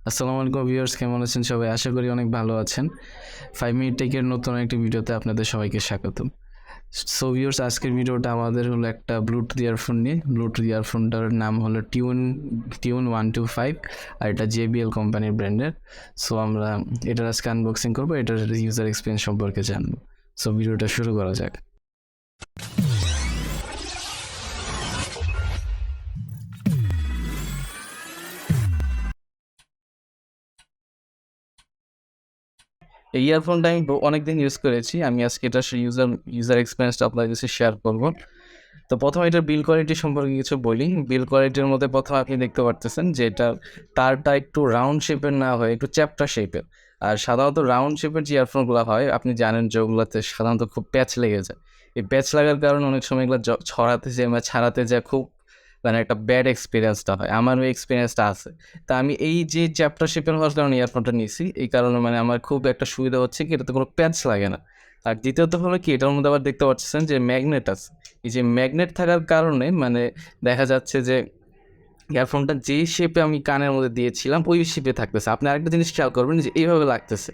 আসসালামু আলাইকুম ভিউয়ার্স, কেমন আছেন সবাই? আশা করি অনেক ভালো আছেন। 5 মিনিট টেকের নতুন একটি ভিডিওতে আপনাদের সবাইকে স্বাগতম। সো ভিউয়ার্স, আজকের ভিডিওটা আমাদের হলো একটা ব্লুটুথ ইয়ারফোন নিয়ে। ব্লুটুথ ইয়ারফোনটার নাম হলো টিউন 125, আর এটা JBL কোম্পানির ব্র্যান্ডের। সো আমরা এটার আজকে আনবক্সিং করবো, এটার ইউজার এক্সপিরিয়েন্স সম্পর্কে জানবো। সো ভিডিওটা শুরু করা যাক। এই ইয়ারফোনটা আমি অনেকদিন ইউজ করেছি। আমি আজকে এটা ইউজার এক্সপিরিয়েন্সটা আপনাদের কাছে শেয়ার করবো। তো প্রথমে এটার বিল কোয়ালিটি সম্পর্কে কিছু বলি। বিল কোয়ালিটির মধ্যে প্রথমে আপনি দেখতে পারতেছেন যে এটার তারটা একটু রাউন্ড শেপের না হয়ে একটু চ্যাপ্টা শেপের। আর সাধারণত রাউন্ড শেপের যে ইয়ারফোনগুলো হয়, আপনি জানেন যে ওগুলোতে সাধারণত খুব প্যাচ লেগে যায়। এই প্যাচ লাগার কারণে অনেক সময় এগুলো ছড়াতে যায় বা ছাড়াতে যায়, খুব মানে একটা ব্যাড এক্সপিরিয়েন্সটা হয়। আমার ওই এক্সপিরিয়েন্সটা আছে। তা আমি এই যে চ্যাপ্টার শেপের হওয়ার কারণে ইয়ারফোনটা নিয়েছি, এই কারণে মানে আমার খুব একটা সুবিধা হচ্ছে কি, এটাতে কোনো প্যাচ লাগে না। আর দ্বিতীয়ত হলো কি, এটার মধ্যে আবার দেখতে পাচ্ছেন যে ম্যাগনেট আছে। এই যে ম্যাগনেট থাকার কারণে মানে দেখা যাচ্ছে যে ইয়ারফোনটা যে শেপে আমি কানের মধ্যে দিয়েছিলাম ওই শেপে থাকতেছে। আপনি আরেকটা জিনিস খেয়াল করবেন যে এইভাবে লাগতেছে,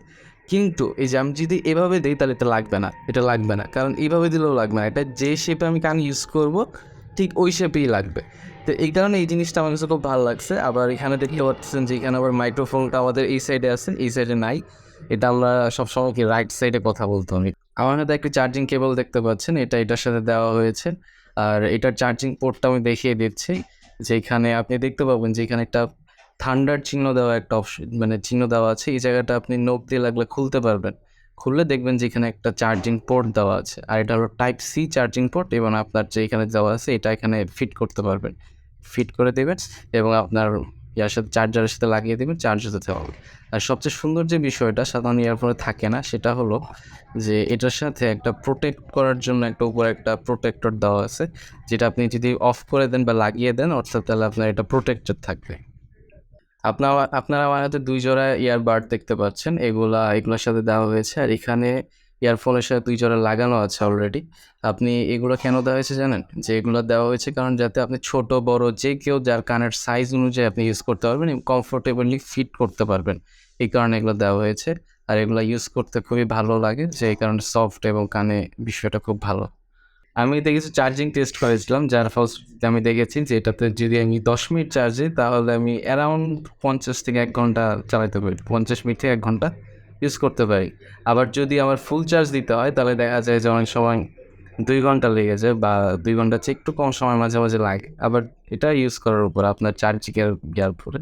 কিন্তু এই যে আমি যদি এভাবে দিই তাহলে এটা লাগবে না, কারণ এইভাবে দিলেও লাগবে না। এটা যে শেপে আমি কান ইউজ করব ঠিক ওই শেপেই লাগবে। তো এই কারণে এই জিনিসটা আমার কাছে খুব ভালো লাগছে। আবার এখানে দেখতে পাচ্ছেন যে এখানে আবার মাইক্রোফোনটা আমাদের এই সাইডে আছে, এই সাইডে নাই। এটা আমরা সবসময় কি রাইট সাইডে কথা বলতে হবে। আমার হাতে একটা চার্জিং কেবল দেখতে পাচ্ছেন, এটার সাথে দেওয়া হয়েছে। আর এটার চার্জিং পোর্টটা আমি দেখিয়ে দিচ্ছি। যেখানে আপনি দেখতে পাবেন যে এখানে একটা থান্ডার চিহ্ন দেওয়া একটা অপশন, মানে চিহ্ন দেওয়া আছে। এই জায়গাটা আপনি নখ দিয়ে লাগলে খুলতে পারবেন। খুললে দেখবেন যে এখানে একটা চার্জিং পোর্ট দেওয়া আছে, আর এটা হলো টাইপ সি চার্জিং পোর্ট। এবং আপনার যে এখানে দেওয়া আছে এটা এখানে ফিট করতে পারবেন, ফিট করে দেবেন এবং আপনার ইয়ার সাথে চার্জারের সাথে লাগিয়ে দেবেন, চার্জ হতে হবে। আর সবচেয়ে সুন্দর যে বিষয়টা সাধারণ ইয়ারফোনে থাকে না, সেটা হলো যে এটার সাথে একটা প্রোটেক্ট করার জন্য একটা উপরে একটা প্রোটেক্টর দেওয়া আছে, যেটা আপনি যদি অফ করে দেন বা লাগিয়ে দেন অর্থাৎ তাহলে আপনার এটা প্রোটেক্টেড থাকবে। আপনারা আমার হাতে 2 জোড়া ইয়ারবাড দেখতে পাচ্ছেন, এগুলোর সাথে দেওয়া হয়েছে। আর এখানে ইয়ারফোনের সাথে 2 জোড়া লাগানো আছে অলরেডি। আপনি এগুলো কেন দেওয়া হয়েছে জানেন? যে এগুলো দেওয়া হয়েছে কারণ যাতে আপনি ছোট বড় যে কেউ যার কানের সাইজ অনুযায়ী আপনি ইউজ করতে পারবেন এবং কমফোর্টেবলি ফিট করতে পারবেন, এই কারণে এগুলো দেওয়া হয়েছে। আর এগুলো ইউজ করতে খুবই ভালো লাগে, যে এই কারণে সফট এবং কানে বিষয়টা খুব ভালো। আমি দেখেছি চার্জিং টেস্ট করেছিলাম, যার ফার্স্ট আমি দেখেছি যে এটাতে যদি আমি 10 মিনিট চার্জ দিই তাহলে আমি অ্যারাউন্ড 50 থেকে 1 ঘন্টা চালাতে পারি, 50 মিনিট থেকে 1 ঘন্টা ইউজ করতে পারি। আবার যদি আমার ফুল চার্জ দিতে হয় তাহলে দেখা যায় যে অনেক সময় 2 ঘন্টা লেগে যায়, বা 2 ঘন্টার চেয়ে একটু কম সময় মাঝে মাঝে লাগে। আবার এটা ইউজ করার উপর, আপনার চার্জিংয়ের ইয়ার উপরে।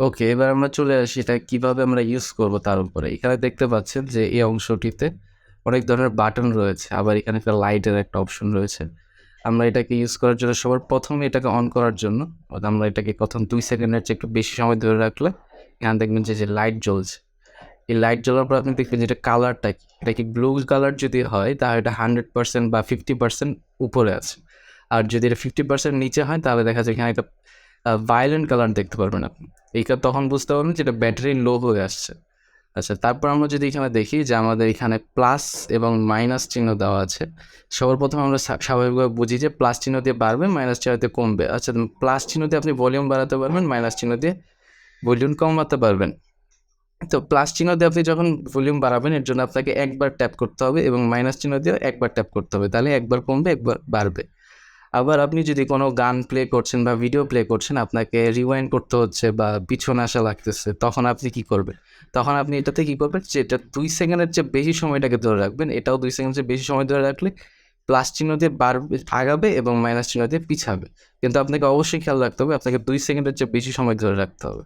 ওকে, এবার আমরা চলে আসি এটা কীভাবে আমরা ইউজ করব তার উপরে। এখানে দেখতে পাচ্ছেন যে এই অংশটিতে অনেক ধরনের বাটন রয়েছে, আবার এখানে একটা লাইটের একটা অপশন রয়েছে। আমরা এটাকে ইউজ করার জন্য সবার প্রথমে এটাকে অন করার জন্য আমরা এটাকে প্রথম 2 সেকেন্ডের চেয়ে একটু বেশি সময় ধরে রাখলে এখানে দেখবেন যে লাইট জ্বলছে। এই লাইট জ্বলার পর আপনি দেখবেন যে এটা কালারটা কি, এটা কি ব্লু কালার যদি হয় তাহলে এটা 100% বা 50% উপরে আছে। আর যদি এটা 50% নিচে হয় তাহলে দেখা যায় এখানে একটা ভায়োলেন্ট কালার দেখতে পারবেন আপনি। এইটা তখন বুঝতে পারবেন যে এটা ব্যাটারি লো হয়ে আসছে। আচ্ছা, তারপর আমরা যদি এখানে দেখি যে আমাদের এখানে প্লাস এবং মাইনাস চিহ্ন দেওয়া আছে। সবার প্রথমে আমরা স্বাভাবিকভাবে বুঝি যে প্লাস চিহ্ন দিয়ে বাড়বে, মাইনাস চিহ্ন দিয়ে কমবে। আচ্ছা, প্লাস চিহ্ন দিয়ে আপনি ভলিউম বাড়াতে পারবেন, মাইনাস চিহ্ন দিয়ে ভলিউম কমাতে পারবেন। তো প্লাস চিহ্ন দিয়ে আপনি যখন ভলিউম বাড়াবেন এর জন্য আপনাকে একবার ট্যাপ করতে হবে, এবং মাইনাস চিহ্ন দিয়ে একবার ট্যাপ করতে হবে, তাহলে একবার কমবে একবার বাড়বে। আবার আপনি যদি কোনো গান প্লে করছেন বা ভিডিও প্লে করছেন, আপনাকে রিওয়াইন্ড করতে হচ্ছে বা পিছনে আসা লাগতেছে, তখন আপনি কী করবেন? তখন আপনি এটাতে কী করবেন, যে এটা 2 সেকেন্ডের চেয়ে বেশি সময়টাকে ধরে রাখবেন। এটাও 2 সেকেন্ডের চেয়ে বেশি সময় ধরে রাখলে প্লাস চিহ্ন দিয়ে আগাবে এবং মাইনাস চিহ্ন দিয়ে পিছাবে। কিন্তু আপনাকে অবশ্যই খেয়াল রাখতে হবে, আপনাকে 2 সেকেন্ডের চেয়ে বেশি সময় ধরে রাখতে হবে।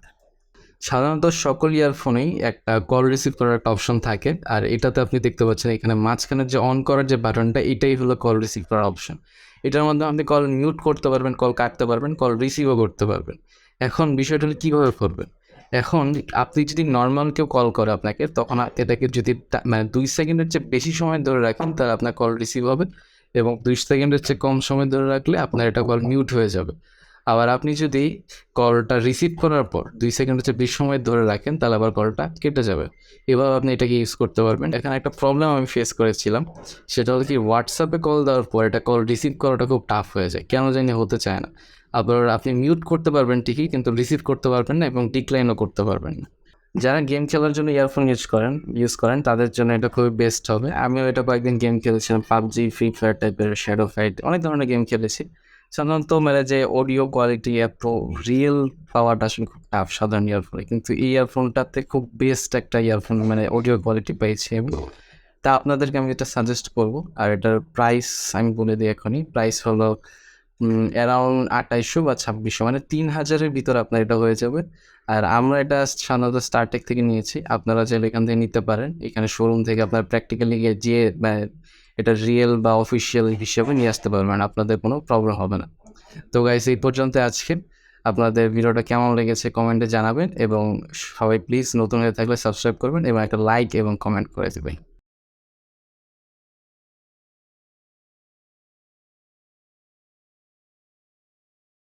সাধারণত সকল ইয়ারফোনেই একটা কল রিসিভ করার একটা অপশন থাকে, আর এটাতে আপনি দেখতে পাচ্ছেন এখানে মাঝখানের যে অন করার যে বাটনটা, এটাই হলো কল রিসিভ করার অপশন। এটার মধ্যে আপনি কল মিউট করতে পারবেন, কল কাটতে পারবেন, কল রিসিভও করতে পারবেন। এখন বিষয়টা হলো কীভাবে করবেন। এখন আপনি যদি নর্মাল কেউ কল করে আপনাকে, তখন এটাকে যদি মানে 2 সেকেন্ডের চেয়ে বেশি সময় ধরে রাখেন তাহলে আপনার কল রিসিভ হবে, এবং 2 সেকেন্ডের চেয়ে কম সময় ধরে রাখলে আপনার এটা কল মিউট হয়ে যাবে। আবার আপনি যদি কলটা রিসিভ করার পর 2 সেকেন্ডের চেয়ে বেশি সময় ধরে রাখেন তাহলে আবার কলটা কেটে যাবে। এভাবে আপনি এটাকে ইউজ করতে পারবেন। এখানে একটা প্রবলেম আমি ফেস করেছিলাম, সেটা হলো কি, হোয়াটসঅ্যাপে কল দেওয়ার পর এটা কল রিসিভ করাটা খুব টাফ হয়ে যায়, কেন জানি হতে চায় না। আবার আপনি মিউট করতে পারবেন ঠিকই, কিন্তু রিসিভ করতে পারবেন না এবং ডিক্লাইনও করতে পারবেন না। যারা গেম খেলার জন্য ইয়ারফোন ইউজ করেন তাদের জন্য এটা খুবই বেস্ট হবে। আমিও এটা কয়েকদিন গেম খেলেছিলাম, পাবজি, ফ্রি ফায়ার টাইপের, শ্যাডো ফাইট, অনেক ধরনের গেম খেলেছি। সাধারণত মানে যে অডিও কোয়ালিটি এত রিয়েল পাওয়াটা আসলে খুব টাফ সাধারণ ইয়ারফোনে, কিন্তু এই ইয়ারফোনটাতে খুব বেস্ট একটা ইয়ারফোন মানে অডিও কোয়ালিটি পেয়েছি আমি। তা আপনাদেরকে আমি এটা সাজেস্ট করব। আর এটার প্রাইস আমি বলে দিই এখনই, প্রাইস হলো অ্যারাউন্ড 2800 বা 2600, মানে 3000-এর ভিতরে আপনার এটা হয়ে যাবে। আর আমরা এটা সাধারণত স্টারটেক থেকে নিয়েছি, আপনারা চাইলে এখান থেকে নিতে পারেন। এখানে শোরুম থেকে আপনার প্র্যাকটিক্যালি গিয়ে যে এটা রিয়েল বা অফিসিয়াল হিসেবে নিয়ে আসতে পারবেন, আপনাদের কোনো প্রবলেম হবে না। তো গাইস, এই পর্যন্ত আজকে। আপনাদের ভিডিওটা কেমন লেগেছে কমেন্টে জানাবেন, এবং সবাই প্লিজ নতুন হয়ে থাকলে সাবস্ক্রাইব করবেন এবং একটা লাইক এবং কমেন্ট করে দেবেন।